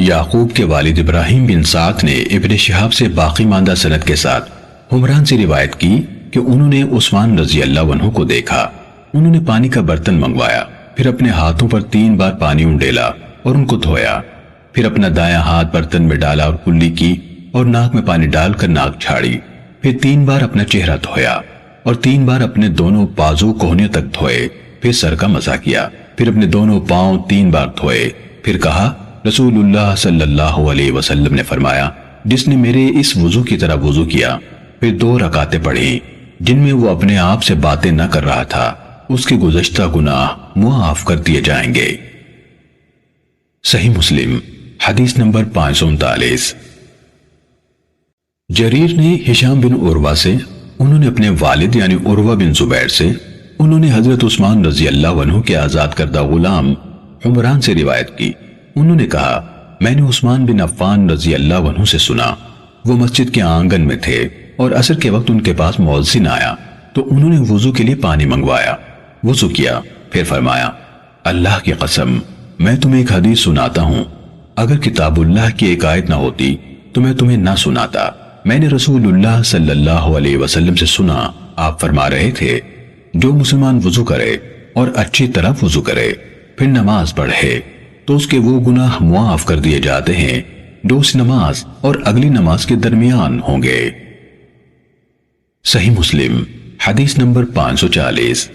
یعقوب کے والد ابراہیم بن سعد نے ابن شہاب سے باقی ماندہ سند کے ساتھ حمران سے روایت کی کہ انہوں نے عثمان رضی اللہ عنہ کو دیکھا۔ انہوں نے پانی کا برتن منگوایا، پھر اپنے ہاتھوں پر 3 بار پانی انڈیلا اور ان کو دھویا، پھر اپنا دایاں ہاتھ برتن میں ڈالا اور کلی کی اور ناک میں پانی ڈال کر ناک جھاڑی، پھر 3 بار اپنا چہرہ دھویا اور 3 بار اپنے دونوں بازو کوہنیوں تک دھوئے، پھر سر کا مسح کیا، پھر اپنے دونوں پاؤں 3 بار دھوئے، پھر کہا رسول اللہ صلی اللہ علیہ وسلم نے فرمایا جس نے میرے اس وضو کی طرح وضو کیا پھر 2 رکعتیں پڑھی جن میں وہ اپنے آپ سے باتیں نہ کر رہا تھا، اس کے گزشتہ گناہ معاف کر دیے جائیں گے۔ صحیح مسلم حدیث نمبر 539۔ جریر نے ہشام بن عروہ سے، انہوں نے اپنے والد یعنی عروہ بن زبیر سے، انہوں نے حضرت عثمان رضی اللہ عنہ کے آزاد کردہ غلام عمران سے روایت کی۔ انہوں نے کہا میں نے عثمان بن عفان رضی اللہ عنہ سے سنا، وہ مسجد کے آنگن میں تھے اور عصر کے وقت ان کے پاس مؤذن آیا تو انہوں نے وضو کے لیے پانی منگوایا، وضو کیا، پھر فرمایا اللہ کی قسم میں تمہیں ایک حدیث سناتا ہوں، اگر کتاب اللہ کی ایک آیت نہ ہوتی تو میں تمہیں نہ سناتا۔ میں نے رسول اللہ صلی اللہ علیہ وسلم سے سنا، آپ فرما رہے تھے جو مسلمان وضو کرے اور اچھی طرح وضو کرے پھر نماز پڑھے تو اس کے وہ گناہ معاف کر دیے جاتے ہیں جو اس نماز اور اگلی نماز کے درمیان ہوں گے۔ صحیح مسلم حدیث نمبر 540۔